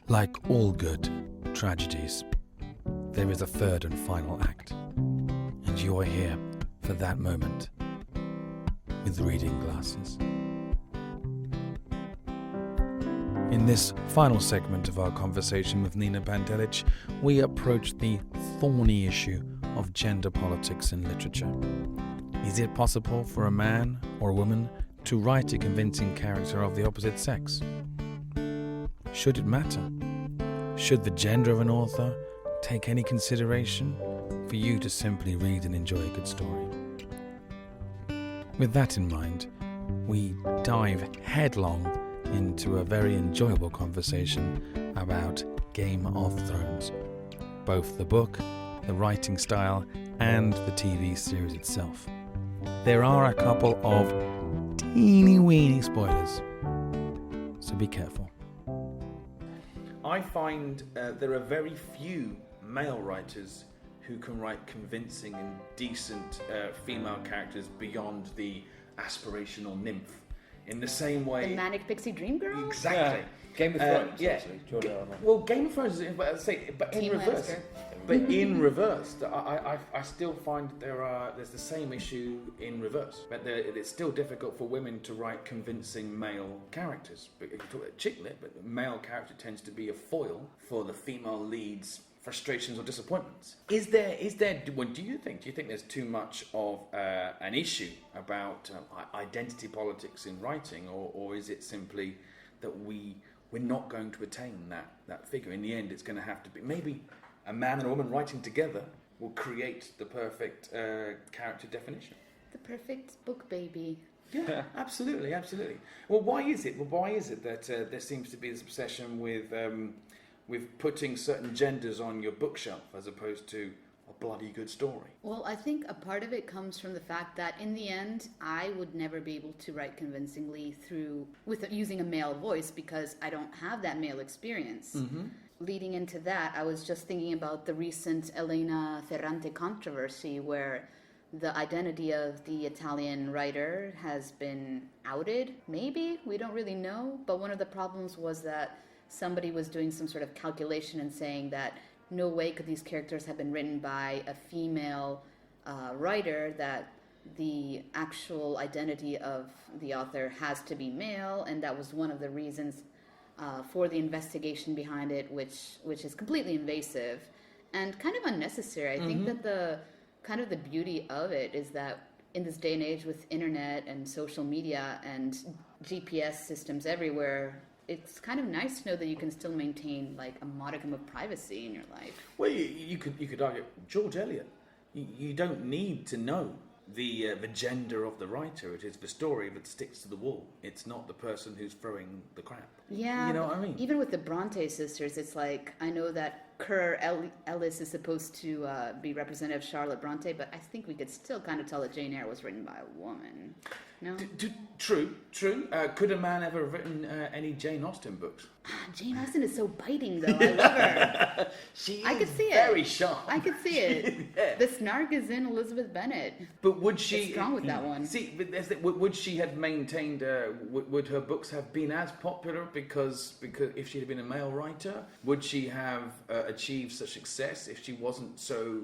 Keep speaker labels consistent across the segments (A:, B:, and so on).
A: Like all good tragedies, there is a third and final act, and you are here for that moment with reading glasses. In this final segment of our conversation with Nina Pantelic, we approach the thorny issue of gender politics in literature. Is it possible for a man or a woman to write a convincing character of the opposite sex? Should it matter? Should the gender of an author take any consideration for you to simply read and enjoy a good story? With that in mind, we dive headlong into a very enjoyable conversation about Game of Thrones. Both the book, the writing style, and the TV series itself. There are a couple of teeny-weeny spoilers, so be careful.
B: I find there are very few male writers who can write convincing and decent female characters beyond the aspirational nymph. In the same way...
C: The Manic Pixie Dream Girl?
B: Exactly.
D: Yeah. Game of Thrones,
B: yeah.
D: actually. George R. R. Martin.
B: Well, Game of Thrones is, but in
C: Team
B: reverse.
C: Lannister.
B: But in reverse, I still find there's the same issue in reverse. But it's still difficult for women to write convincing male characters. But if you talk about chick lit, but the male character tends to be a foil for the female lead's frustrations or disappointments. Is there? What do you think? Do you think there's too much of an issue about identity politics in writing, or is it simply that we're not going to attain that figure? In the end, it's going to have to be maybe a man and a woman writing together will create the perfect character definition.
C: The perfect book baby.
B: Yeah, absolutely. Well, why is it that there seems to be this obsession with putting certain genders on your bookshelf as opposed to a bloody good story?
C: Well, I think a part of it comes from the fact that in the end, I would never be able to write convincingly with using a male voice because I don't have that male experience. Mm-hmm. Leading into that, I was just thinking about the recent Elena Ferrante controversy where the identity of the Italian writer has been outed. Maybe, we don't really know. But one of the problems was that somebody was doing some sort of calculation and saying that no way could these characters have been written by a female writer, that the actual identity of the author has to be male, and that was one of the reasons for the investigation behind it, which is completely invasive and kind of unnecessary. I think that the beauty of it is that in this day and age with internet and social media and GPS systems everywhere, it's kind of nice to know that you can still maintain like a modicum of privacy in your life.
B: Well, you could argue George Eliot. You don't need to know the gender of the writer. It is the story that sticks to the wall. It's not the person who's throwing the crap.
C: Yeah,
B: you know what I mean?
C: Even with the Bronte sisters, it's like, I know that Kerr Ellis is supposed to be representative of Charlotte Bronte, but I think we could still kind of tell that Jane Eyre was written by a woman. No?
B: True. Could a man ever have written any Jane Austen books?
C: Jane Austen is so biting, though. I love her.
B: I
C: could see
B: very
C: it.
B: sharp.
C: I could see it.
B: Yeah.
C: The snark is in Elizabeth Bennet.
B: But would she...
C: It's strong with that one.
B: See, but would she have maintained... would her books have been as popular because if she had been a male writer? Would she have achieved such success if she wasn't so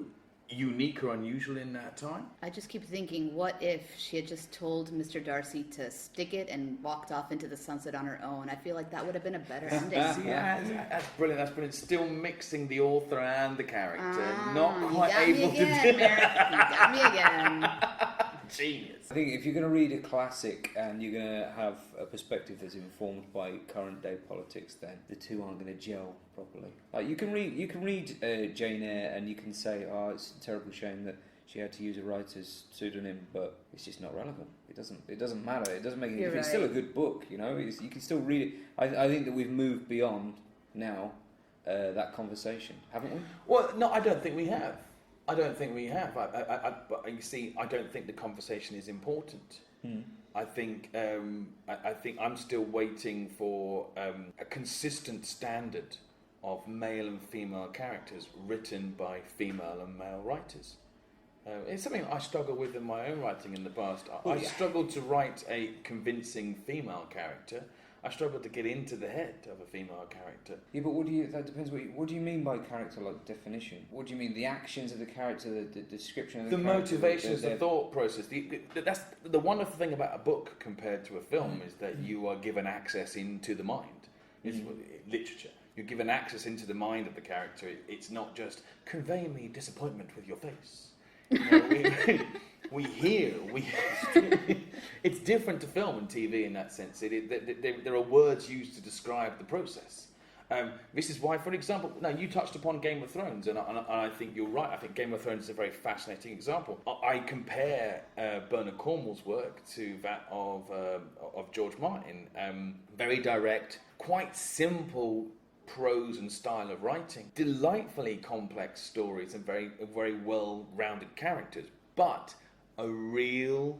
B: unique or unusual in that time?
C: I just keep thinking, what if she had just told Mr. Darcy to stick it and walked off into the sunset on her own? I feel like that would have been a better ending.
B: That's brilliant. Still mixing the author and the character. Not quite
C: able
B: able to do
C: it. You got me again.
B: Genius.
D: I think if you're going to read a classic and you're going to have a perspective that's informed by current day politics, then the two aren't going to gel properly. Like you can read Jane Eyre and you can say, oh, it's a terrible shame that she had to use a writer's pseudonym, but it's just not relevant. It doesn't matter. It doesn't make any difference. It's still a good book, you know. You can still read it. I think that we've moved beyond now that conversation, haven't we?
B: Well, no, I don't think we have. But you see, I don't think the conversation is important. I think I'm still waiting for a consistent standard of male and female characters written by female and male writers. It's something I struggle with in my own writing in the past. I struggled to write a convincing female character. I struggle to get into the head of a female character.
D: Yeah, but that depends what do you mean by character, like definition? What do you mean? The actions of the character, the description of the character?
B: Motivations, the thought process. That's the wonderful thing about a book compared to a film is that you are given access into the mind. It's literature. You're given access into the mind of the character. It's not just convey me disappointment with your face. You know, we hear. It's different to film and TV in that sense. There are words used to describe the process. This is why, for example, now you touched upon Game of Thrones, and I think you're right. I think Game of Thrones is a very fascinating example. I compare Bernard Cornwell's work to that of George Martin. Very direct, quite simple prose and style of writing, delightfully complex stories and very well-rounded characters, but a real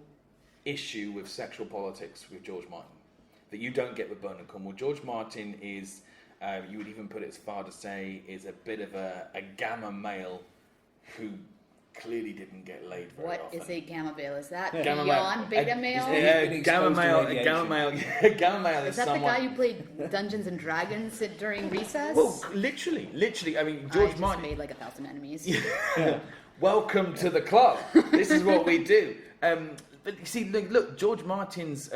B: issue with sexual politics with George Martin that you don't get with Bernard Cornwell. George Martin is, you would even put it as far to say, is a bit of a gamma male who clearly didn't get laid very often.
C: What is a gamma male? Is that
B: Gamma
C: beyond beta male?
B: Gamma male is
C: that
B: someone...
C: the guy who played Dungeons and Dragons during recess?
B: Well, literally. I mean, George Martin
C: made like 1,000 enemies.
B: Welcome to the club. This is what we do. But you see, look, George Martin's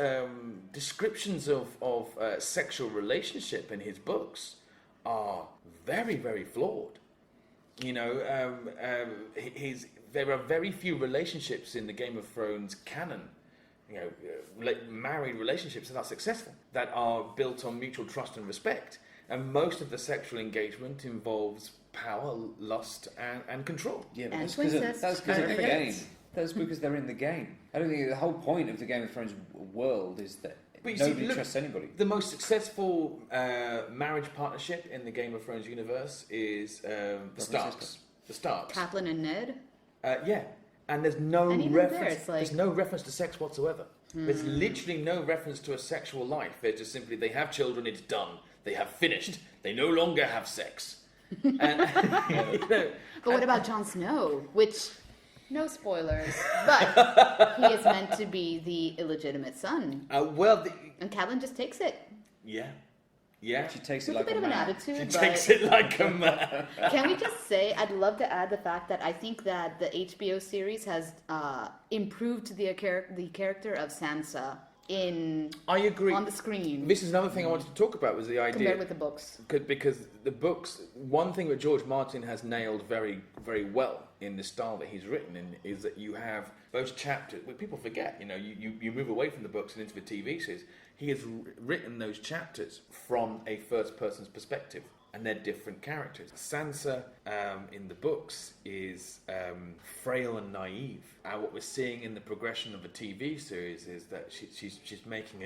B: descriptions of sexual relationship in his books are very, very flawed. You know, there are very few relationships in the Game of Thrones canon, you know, married relationships that are successful, that are built on mutual trust and respect. And most of the sexual engagement involves power, lust, and control.
D: Yeah, but
C: and
D: that's because of the game. That's because they're in the game. I don't think the whole point of the Game of Thrones world is that nobody trusts anybody.
B: The most successful marriage partnership in the Game of Thrones universe is the Starks. The Starks.
C: Catelyn and Ned?
B: Yeah. And there's no reference. There's no reference to sex whatsoever. There's literally no reference to a sexual life. They're just simply, they have children, it's done. They have finished. They no longer have sex. And, you know,
C: but what about Jon Snow? Which, no spoilers, but he is meant to be the illegitimate son. And Catelyn just takes it.
B: Yeah. Yeah.
D: She takes
C: with
D: it like
C: a bit
D: a
C: of an
D: man.
C: attitude.
B: She takes it like a man.
C: Can we just say, I'd love to add the fact that I think that the HBO series has improved the character of Sansa
B: I agree.
C: on the screen.
B: This is another thing I wanted to talk about, was the idea
C: compared with the books.
B: Because the books, one thing that George Martin has nailed very, very well in the style that he's written in is that you have those chapters. Well, people forget, you know, you move away from the books and into the TV series. He has written those chapters from a first person's perspective, and they're different characters. Sansa in the books is frail and naive. What we're seeing in the progression of the TV series is that she's making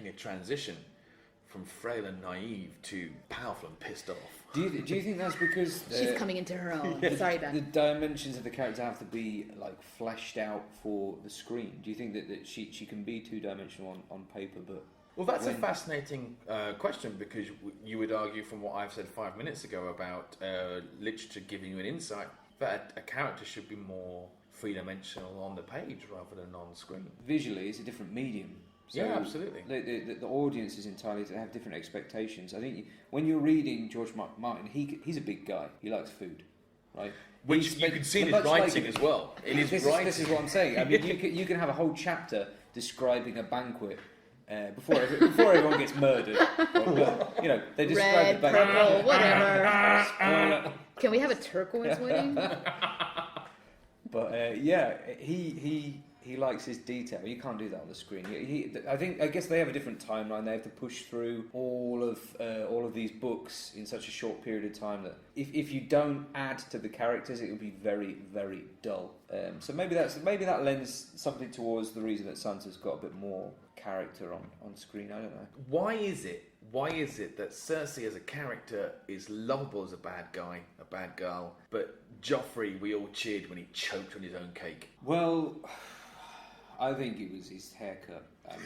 B: a transition from frail and naive to powerful and pissed off.
D: Do you think that's because
C: she's coming into her own? Sorry, Ben.
D: The dimensions of the character have to be like fleshed out for the screen? Do you think that she can be two-dimensional on paper, but...
B: Well, that's a fascinating question, because you would argue from what I've said 5 minutes ago about literature giving you an insight that a character should be more three-dimensional on the page rather than on screen.
D: Visually, it's a different medium. So
B: yeah, absolutely.
D: The audience is entirely to have different expectations. I think when you're reading George Martin, he's a big guy. He likes food, right?
B: Which you can see in his writing as well.
D: This is what I'm saying. I mean, you can have a whole chapter describing a banquet before everyone gets murdered. You know, they describe
C: the banquet. Purple, whatever. Can we have a turquoise wedding?
D: But yeah, he likes his detail. You can't do that on the screen. I guess they have a different timeline. They have to push through all of these books in such a short period of time that if you don't add to the characters, it will be very, very dull. So maybe that lends something towards the reason that Sansa's got a bit more character on screen. I don't know.
B: Why is it that Cersei as a character is lovable as a bad guy, a bad girl, but Joffrey, we all cheered when he choked on his own cake?
D: Well, I think it was his haircut. I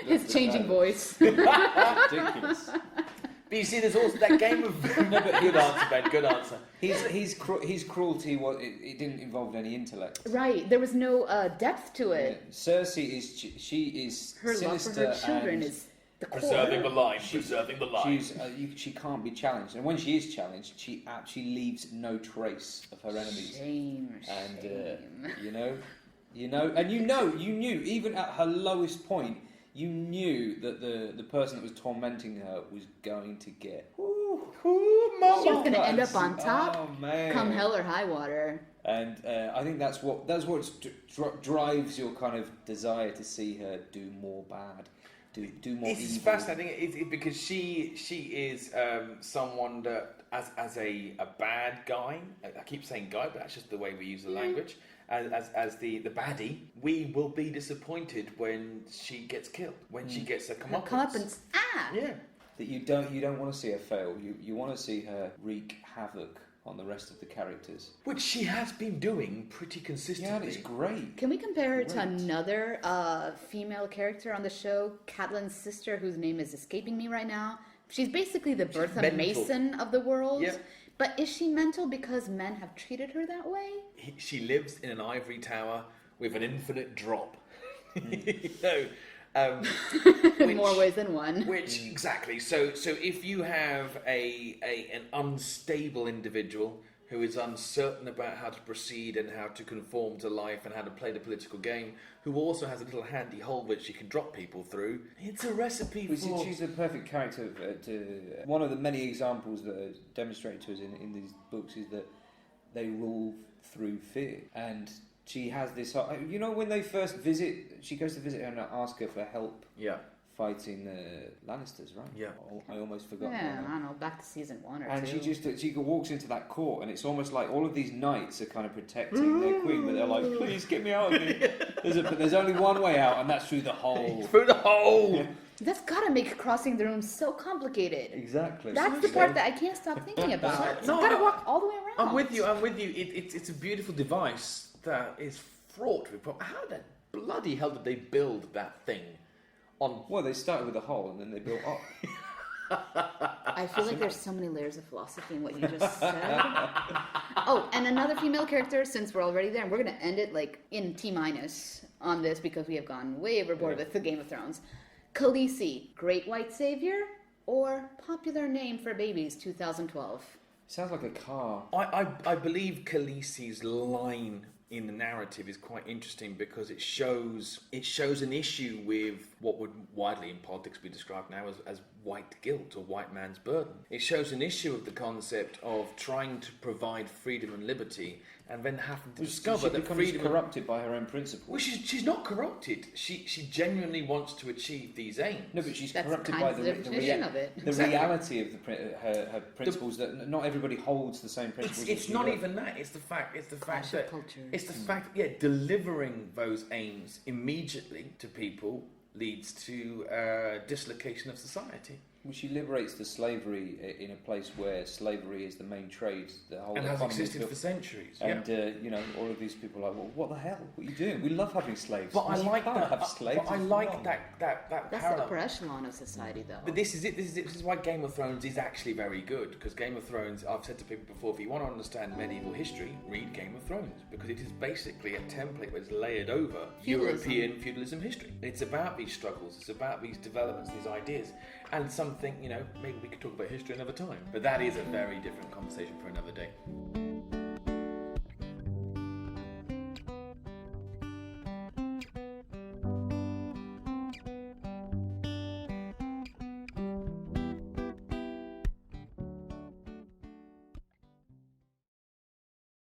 D: mean,
C: his changing voice.
D: Ridiculous.
B: But you see, there's also that game of... No, but good answer, Ben, good answer.
D: His cruelty, it didn't involve any intellect.
C: Right, there was no depth to it.
D: Yeah. Cersei is
C: Her love
D: sinister
C: for her children
D: and
C: is the core.
B: Preserving the line, preserving the line.
D: she can't be challenged, and when she is challenged, she actually leaves no trace of her enemies.
C: Shame.
D: And you knew even at her lowest point, you knew that the person that was tormenting her was going to get.
C: She was going to end up on top,
D: oh, man.
C: come hell or high water.
D: And I think that's what drives your kind of desire to see her do more bad, do more evil.
B: It's fascinating because she is someone that as a bad guy. I keep saying guy, but that's just the way we use the language. As the baddie, we will be disappointed when she gets killed, when she gets a comeuppance. Yeah.
D: That you don't want to see her fail. You want to see her wreak havoc on the rest of the characters,
B: which she has been doing pretty consistently.
D: Yeah, it's great.
C: Can we compare her to another female character on the show, Catelyn's sister, whose name is escaping me right now? She's basically the Bertha Mason of the world.
B: Yep.
C: But is she mental because men have treated her that way?
B: She lives in an ivory tower with an infinite drop.
C: More ways than one.
B: Which exactly. So if you have an unstable individual who is uncertain about how to proceed and how to conform to life and how to play the political game, who also has a little handy hole which she can drop people through, it's a recipe for...
D: She's a perfect character. One of the many examples that are demonstrated to us in these books is that they rule through fear. And she has this... when they first visit, she goes to visit her and ask her for help.
B: Yeah.
D: Fighting the Lannisters, right?
B: Yeah.
D: I almost forgot.
C: Yeah, I don't know, back to season 1 or 2.
D: And she walks into that court, and it's almost like all of these knights are kind of protecting their queen, but they're like, please get me out of here. But there's only one way out, and that's through the hole.
B: Through the hole!
C: That's gotta make crossing the room so complicated.
D: Exactly.
C: That's the part that I can't stop thinking about. You gotta walk all the way around.
B: I'm with you. It's a beautiful device that is fraught with problems. How the bloody hell did they build that thing?
D: Well, they started with a hole and then they built up.
C: I feel like there's so many layers of philosophy in what you just said. Oh, and another female character, since we're already there, and we're going to end it like in T- on this because we have gone way overboard with the Game of Thrones. Khaleesi, Great White Savior, or popular name for babies 2012?
D: Sounds like a car.
B: I believe Khaleesi's line in the narrative is quite interesting because it shows an issue with what would widely in politics be described now as white guilt or white man's burden. It shows an issue of the concept of trying to provide freedom and liberty and then having to discover that freedom
D: is corrupted by her own principles.
B: Well, she's not corrupted. She genuinely wants to achieve these aims.
D: No, but she's
C: That's
D: corrupted
C: kind
D: by
C: of
D: the reality of her principles. That not everybody holds the same principles.
B: It's not even that. It's the fact that
C: culture.
B: It's the fact that delivering those aims immediately to people leads to dislocation of society.
D: Well, she liberates the slavery in a place where slavery is the main trade. The whole
B: and has
D: economy
B: existed for centuries.
D: And all of these people are like, well, what the hell? What are you doing? We love having slaves.
B: But I like that.
D: Have slaves.
B: But I like that
C: That's
B: parallel.
C: the upper echelon of society, though.
B: But this is it. This is why Game of Thrones is actually very good. Because Game of Thrones, I've said to people before, if you want to understand medieval history, read Game of Thrones because it is basically a template that's layered over European feudalism history. It's about these struggles. It's about these developments, these ideas, and something maybe we could talk about history another time. But that is a very different conversation for another day.